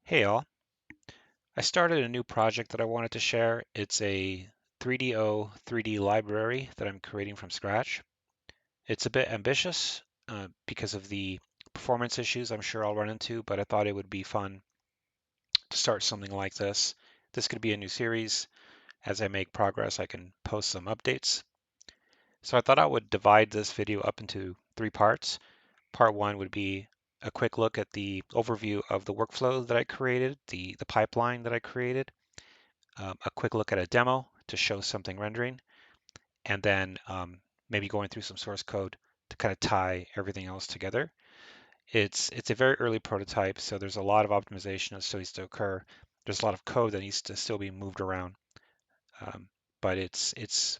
Hey all, I started a new project that I wanted to share. It's a 3DO 3D library that I'm creating from scratch. It's a bit ambitious because of the performance issues I'm sure I'll run into, but I thought it would be fun to start something like this. This could be a new series. As I make progress, I can post some updates. So I thought I would divide this video up into three parts. Part one would be a quick look at the overview of the workflow that I created, the pipeline that I created. A quick look at a demo to show something rendering, and then maybe going through some source code to kind of tie everything else together. It's a very early prototype, so there's a lot of optimization that still needs to occur. There's a lot of code that needs to still be moved around, um, but it's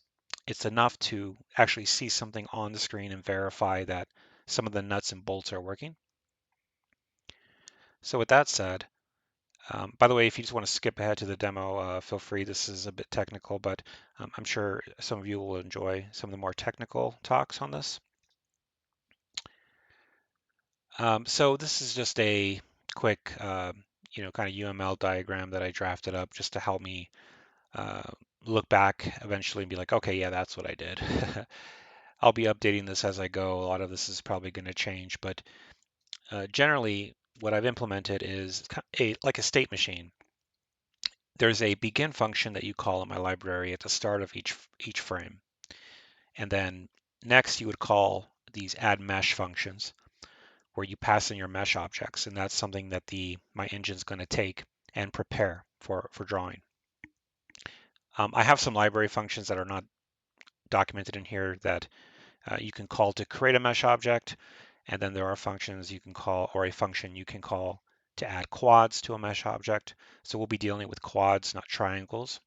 enough to actually see something on the screen and verify that some of the nuts and bolts are working. So with that said, by the way, if you just want to skip ahead to the demo, feel free. This is a bit technical, but I'm sure some of you will enjoy some of the more technical talks on this. So this is just a quick, kind of UML diagram that I drafted up just to help me uh, look back eventually and be like, okay, yeah, that's what I did. I'll be updating this as I go. A lot of this is probably going to change, but generally, what I've implemented is like a state machine. There's a begin function that you call in my library at the start of each frame. And then next you would call these add mesh functions where you pass in your mesh objects. And that's something that my engine's going to take and prepare for drawing. I have some library functions that are not documented in here that you can call to create a mesh object. And then there are functions you can call, or a function you can call to add quads to a mesh object. So we'll be dealing with quads, not triangles.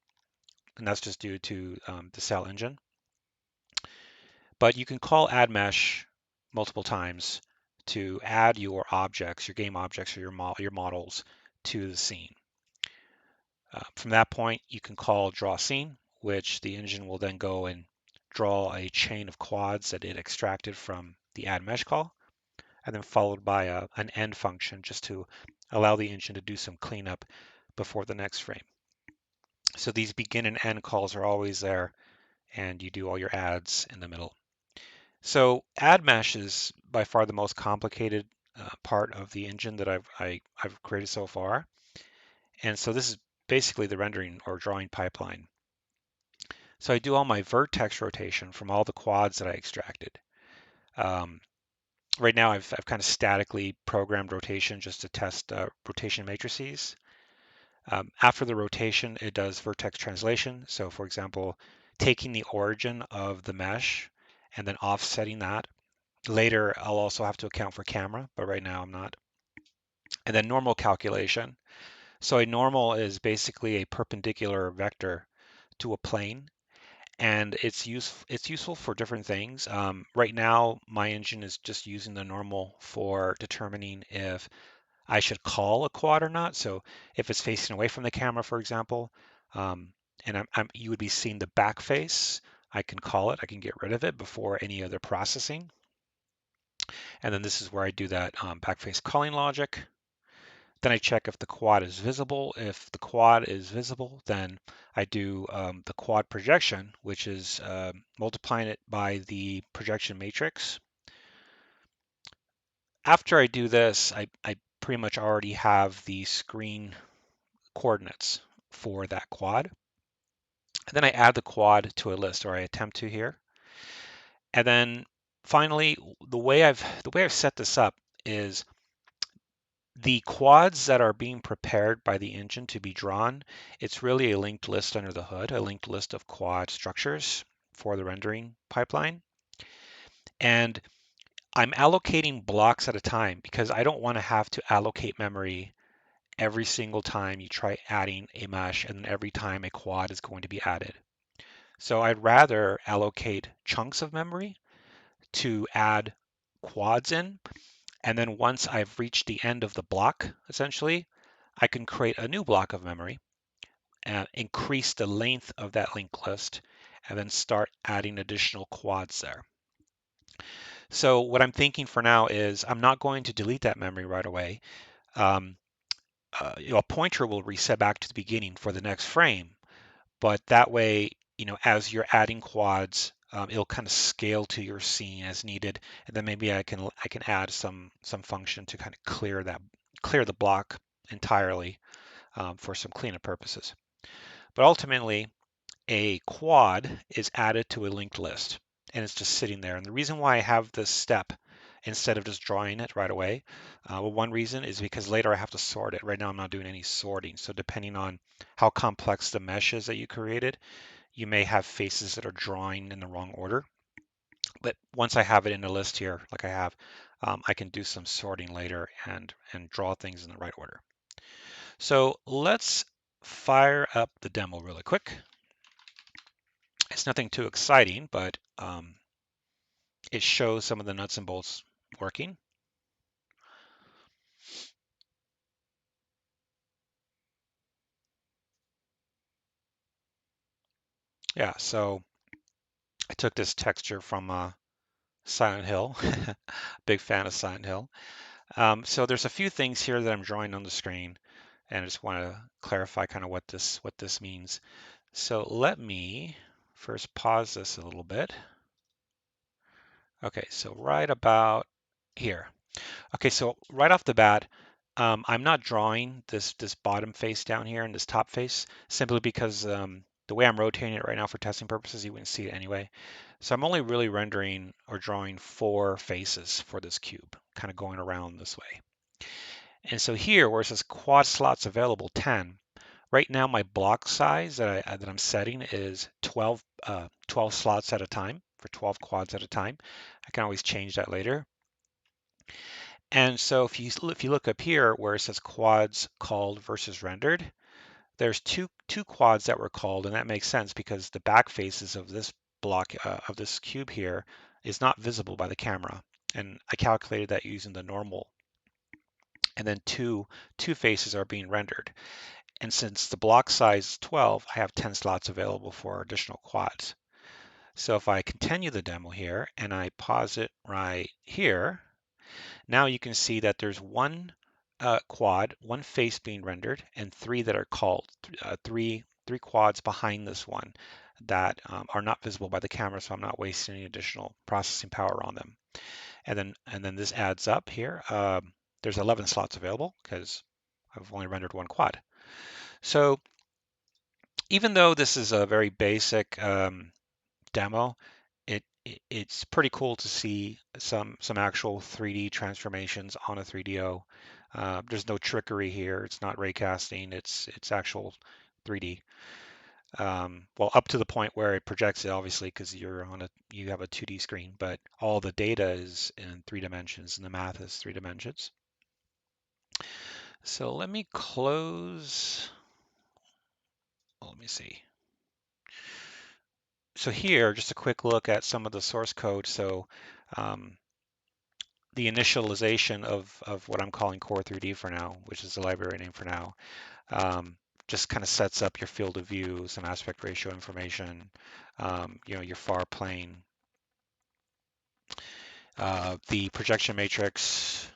And that's just due to the cell engine. But you can call add mesh multiple times to add your objects, your game objects or your models to the scene. From that point, you can call draw scene, which the engine will then go and draw a chain of quads that it extracted from the add mesh call, and then followed by an end function just to allow the engine to do some cleanup before the next frame. So these begin and end calls are always there, and you do all your adds in the middle. So add mesh is by far the most complicated part of the engine that I've created so far. And so this is basically the rendering or drawing pipeline. So I do all my vertex rotation from all the quads that I extracted. Um, right now I've kind of statically programmed rotation just to test rotation matrices. After the rotation, it does vertex translation. So for example, taking the origin of the mesh and then offsetting that. Later, I'll also have to account for camera, but right now I'm not. And then normal calculation. So a normal is basically a perpendicular vector to a plane, and it's useful for different things. Right now, my engine is just using the normal for determining if I should call a quad or not. So if it's facing away from the camera, for example, um, and you would be seeing the back face, I can call it. I can get rid of it before any other processing. And then this is where I do that backface calling logic. Then I check if the quad is visible. If the quad is visible, then I do the quad projection, which is multiplying it by the projection matrix. After I do this, I pretty much already have the screen coordinates for that quad. And then I add the quad to a list, or I attempt to here. And then finally, the way I've set this up is the quads that are being prepared by the engine to be drawn, it's really a linked list under the hood, a linked list of quad structures for the rendering pipeline. And I'm allocating blocks at a time because I don't want to have to allocate memory every single time you try adding a mesh and every time a quad is going to be added. So I'd rather allocate chunks of memory to add quads in. And then once I've reached the end of the block, essentially, I can create a new block of memory, increase the length of that linked list, and then start adding additional quads there. So what I'm thinking for now is I'm not going to delete that memory right away. Um, a pointer will reset back to the beginning for the next frame, but that way, as you're adding quads, it'll kind of scale to your scene as needed, and then maybe I can add some function to kind of clear the block entirely for some cleanup purposes. But ultimately, a quad is added to a linked list, and it's just sitting there. And the reason why I have this step instead of just drawing it right away, well, one reason is because later I have to sort it. Right now I'm not doing any sorting, so depending on how complex the mesh is that you created, you may have faces that are drawing in the wrong order. But once I have it in a list here, like I have, I can do some sorting later and draw things in the right order. So let's fire up the demo really quick. It's nothing too exciting, but it shows some of the nuts and bolts working. Yeah, so I took this texture from Silent Hill. Big fan of Silent Hill. So there's a few things here that I'm drawing on the screen, and I just want to clarify kind of what this means. So let me first pause this a little bit. Okay, so right about here. Okay, so right off the bat, I'm not drawing this bottom face down here and this top face simply because the way I'm rotating it right now for testing purposes, you wouldn't see it anyway. So I'm only really rendering or drawing 4 faces for this cube, kind of going around this way. And so here, where it says quad slots available 10, right now my block size that I'm setting is 12 slots at a time for 12 quads at a time. I can always change that later. And so if you look up here where it says quads called versus rendered, there's two quads that were called, and that makes sense because the back faces of this block of this cube here is not visible by the camera. And I calculated that using the normal. And then two faces are being rendered. And since the block size is 12, I have 10 slots available for additional quads. So if I continue the demo here and I pause it right here, now you can see that there's one quad, one face being rendered, and 3 that are called, three quads behind this one that are not visible by the camera, so I'm not wasting any additional processing power on them. And then this adds up here. There's 11 slots available because I've only rendered one quad. So even though this is a very basic demo, it's pretty cool to see some actual 3D transformations on a 3DO. There's no trickery here. It's not raycasting. It's actual 3D. Well, up to the point where it projects it, obviously, because you have a 2D screen, but all the data is in 3 dimensions and the math is 3 dimensions. So let me close. Let me see. So here, just a quick look at some of the source code. So um, the initialization of what I'm calling Core 3D for now, which is the library name for now, um, just kind of sets up your field of view, some aspect ratio information, your far plane, the projection matrix,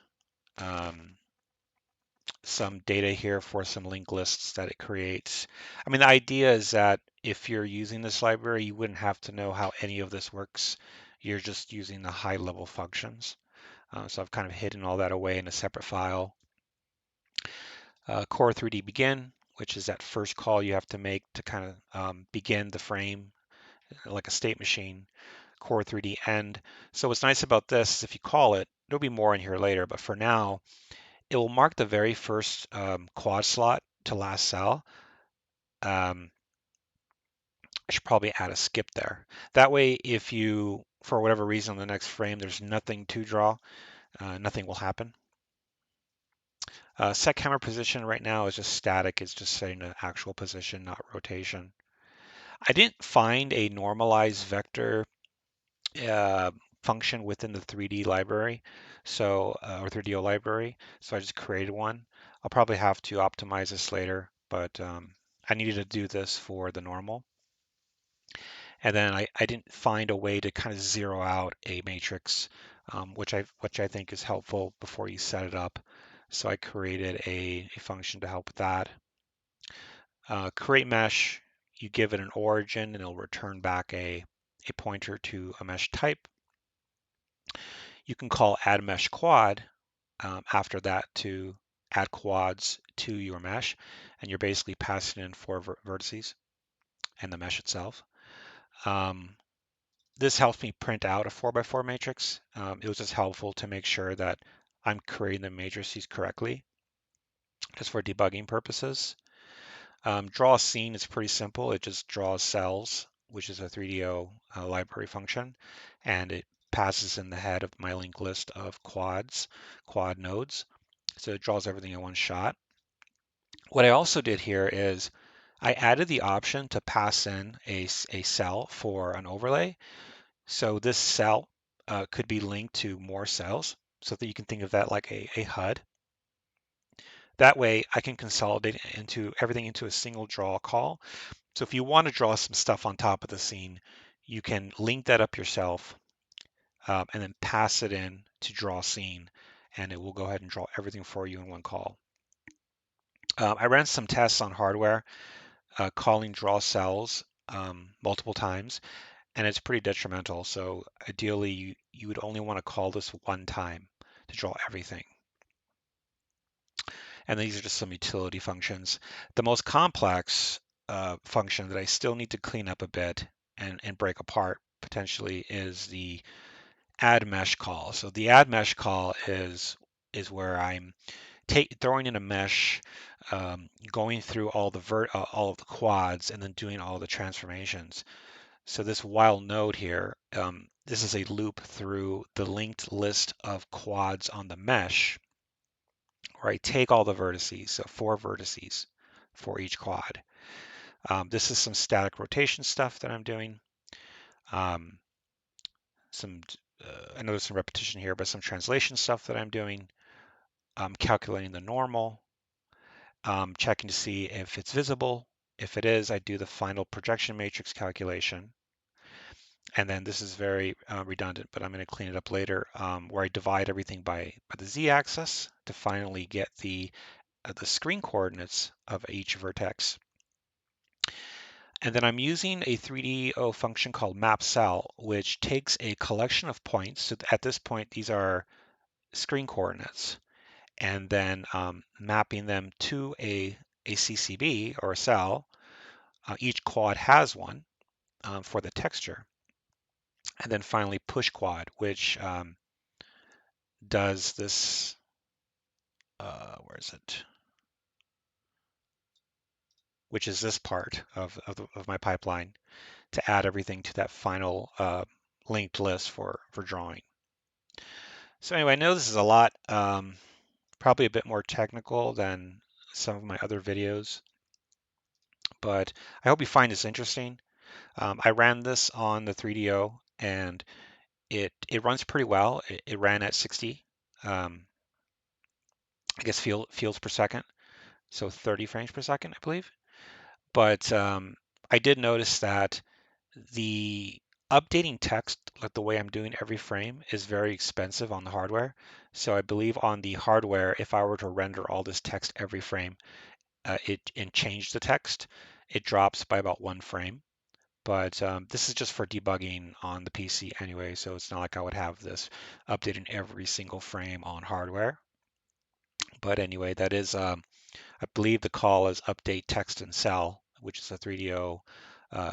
um, some data here for some linked lists that it creates. I mean, the idea is that if you're using this library, you wouldn't have to know how any of this works. You're just using the high level functions. So I've kind of hidden all that away in a separate file. Core 3D begin, which is that first call you have to make to kind of begin the frame like a state machine. Core 3D end. So what's nice about this is if you call it, there'll be more in here later, but for now, it will mark the very first quad slot to last cell. I should probably add a skip there. That way, if you, for whatever reason, on the next frame, there's nothing to draw, nothing will happen. Set camera position right now is just static. It's just setting an actual position, not rotation. I didn't find a normalized vector uh, function within the 3D library, so or 3DO library, so I just created one. I'll probably have to optimize this later, but I needed to do this for the normal. And then I didn't find a way to kind of zero out a matrix, which I think is helpful before you set it up. So I created a function to help with that. Create mesh, you give it an origin and it'll return back a pointer to a mesh type. You can call add mesh quad after that to add quads to your mesh, and you're basically passing in 4 vertices and the mesh itself. This helps me print out a 4x4 matrix. It was just helpful to make sure that I'm creating the matrices correctly, just for debugging purposes. Draw scene is pretty simple. It just draws cells, which is a 3DO library function, and it passes in the head of my linked list of quad nodes. So it draws everything in one shot. What I also did here is I added the option to pass in a cell for an overlay. So this cell could be linked to more cells, so that you can think of that like a HUD. That way I can consolidate everything into a single draw call. So if you want to draw some stuff on top of the scene, you can link that up yourself and then pass it in to draw scene, and it will go ahead and draw everything for you in one call. I ran some tests on hardware calling draw cells multiple times, and it's pretty detrimental. So ideally, you would only want to call this one time to draw everything. And these are just some utility functions. The most complex function that I still need to clean up a bit and break apart potentially is the add mesh call. So the add mesh call is where I'm throwing in a mesh, going through all of the quads, and then doing all the transformations. So this while node here, this is a loop through the linked list of quads on the mesh, where I take all the vertices, so 4 vertices for each quad. This is some static rotation stuff that I'm doing. Um, I know there's some repetition here, but some translation stuff that I'm doing. I'm calculating the normal, checking to see if it's visible. If it is, I do the final projection matrix calculation. And then this is very redundant, but I'm going to clean it up later, where I divide everything by the z-axis to finally get the screen coordinates of each vertex. And then I'm using a 3DO function called mapCell, which takes a collection of points. So at this point, these are screen coordinates, and then mapping them to a CCB or a cell. Each quad has one for the texture. And then finally push quad, which does this, where is it? Which is this part of my pipeline to add everything to that final linked list for drawing. So anyway, I know this is a lot, probably a bit more technical than some of my other videos, but I hope you find this interesting. I ran this on the 3DO, and it runs pretty well. It ran at 60, I guess fields per second, so 30 frames per second, I believe. But I did notice that the updating text, like the way I'm doing every frame, is very expensive on the hardware. So I believe on the hardware, if I were to render all this text every frame, and change the text, it drops by about 1 frame. But this is just for debugging on the PC anyway, so it's not like I would have this updating every single frame on hardware. But anyway, that is, I believe the call is update text and cell, which is a 3DO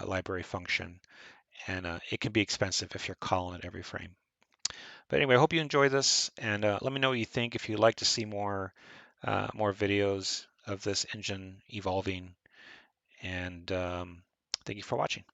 library function. And it can be expensive if you're calling it every frame. But anyway, I hope you enjoy this, and let me know what you think. If you'd like to see more videos of this engine evolving, and thank you for watching.